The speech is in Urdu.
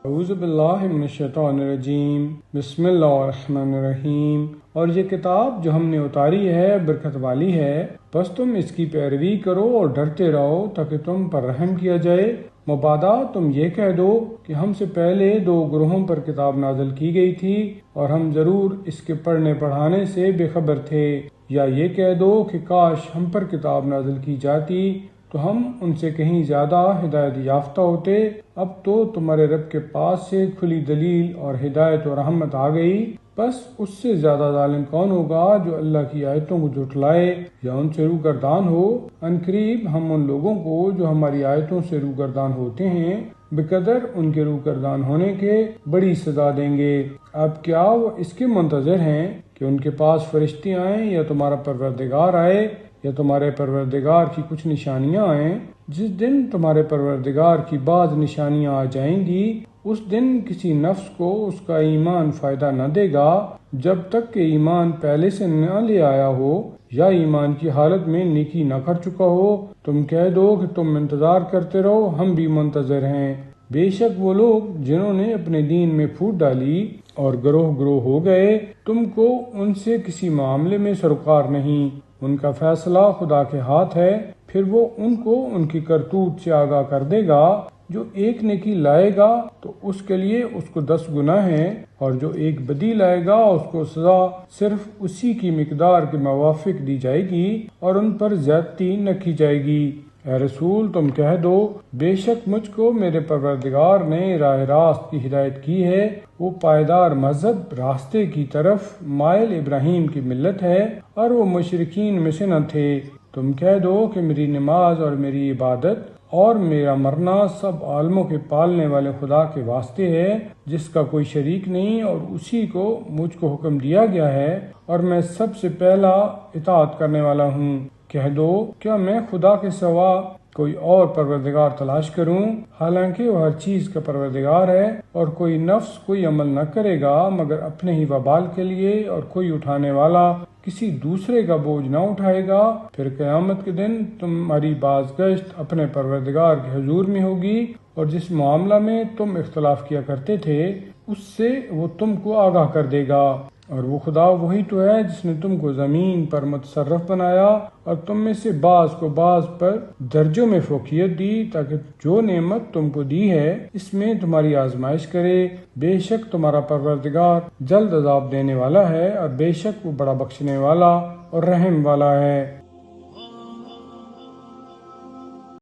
اعوذ باللہ من الشیطان الرجیم، بسم اللہ الرحمن الرحیم۔ اور یہ کتاب جو ہم نے اتاری ہے برکت والی ہے، بس تم اس کی پیروی کرو اور ڈرتے رہو تاکہ تم پر رحم کیا جائے۔ مبادا تم یہ کہہ دو کہ ہم سے پہلے 2 گروہوں پر کتاب نازل کی گئی تھی اور ہم ضرور اس کے پڑھنے پڑھانے سے بے خبر تھے، یا یہ کہہ دو کہ کاش ہم پر کتاب نازل کی جاتی تو ہم ان سے کہیں زیادہ ہدایت یافتہ ہوتے۔ اب تو تمہارے رب کے پاس سے کھلی دلیل اور ہدایت و رحمت آ گئی، بس اس سے زیادہ ظالم کون ہوگا جو اللہ کی آیتوں کو جھٹلائے یا ان سے روگردان ہو۔ عنقریب ہم ان لوگوں کو جو ہماری آیتوں سے روگردان ہوتے ہیں بقدر ان کے روگردان ہونے کے بڑی سزا دیں گے۔ اب کیا وہ اس کے منتظر ہیں کہ ان کے پاس فرشتے آئیں یا تمہارا پروردگار آئے یا تمہارے پروردگار کی کچھ نشانیاں آئیں؟ جس دن تمہارے پروردگار کی بعض نشانیاں آ جائیں گی، اس دن کسی نفس کو اس کا ایمان فائدہ نہ دے گا جب تک کہ ایمان پہلے سے نہ لے آیا ہو یا ایمان کی حالت میں نیکی نہ کر چکا ہو۔ تم کہہ دو کہ تم انتظار کرتے رہو، ہم بھی منتظر ہیں۔ بے شک وہ لوگ جنہوں نے اپنے دین میں پھوٹ ڈالی اور گروہ گروہ ہو گئے، تم کو ان سے کسی معاملے میں سروکار نہیں۔ ان کا فیصلہ خدا کے ہاتھ ہے، پھر وہ ان کو ان کی کرتوت سے آگاہ کر دے گا۔ جو ایک نیکی لائے گا تو اس کے لیے اس کو 10 گناہ ہیں، اور جو ایک بدی لائے گا اس کو سزا صرف اسی کی مقدار کے موافق دی جائے گی اور ان پر زیادتی نہ کی جائے گی۔ اے رسول تم کہہ دو، بے شک مجھ کو میرے پروردگار نے راہ راست کی ہدایت کی ہے، وہ پائیدار مذہب راستے کی طرف مائل ابراہیم کی ملت ہے اور وہ مشرکین میں سے نہ تھے۔ تم کہہ دو کہ میری نماز اور میری عبادت اور میرا مرنا سب عالموں کے پالنے والے خدا کے واسطے ہے، جس کا کوئی شریک نہیں، اور اسی کو مجھ کو حکم دیا گیا ہے اور میں سب سے پہلا اطاعت کرنے والا ہوں۔ کہہ دو، کیا میں خدا کے سوا کوئی اور پروردگار تلاش کروں؟ حالانکہ وہ ہر چیز کا پروردگار ہے، اور کوئی نفس کوئی عمل نہ کرے گا مگر اپنے ہی وبال کے لیے، اور کوئی اٹھانے والا کسی دوسرے کا بوجھ نہ اٹھائے گا۔ پھر قیامت کے دن تمہاری بازگشت اپنے پروردگار کے حضور میں ہوگی، اور جس معاملہ میں تم اختلاف کیا کرتے تھے اس سے وہ تم کو آگاہ کر دے گا۔ اور وہ خدا وہی تو ہے جس نے تم کو زمین پر متصرف بنایا اور تم میں سے بعض کو بعض پر درجوں میں فوقیت دی، تاکہ جو نعمت تم کو دی ہے اس میں تمہاری آزمائش کرے۔ بے شک تمہارا پروردگار جلد عذاب دینے والا ہے، اور بے شک وہ بڑا بخشنے والا اور رحم والا ہے۔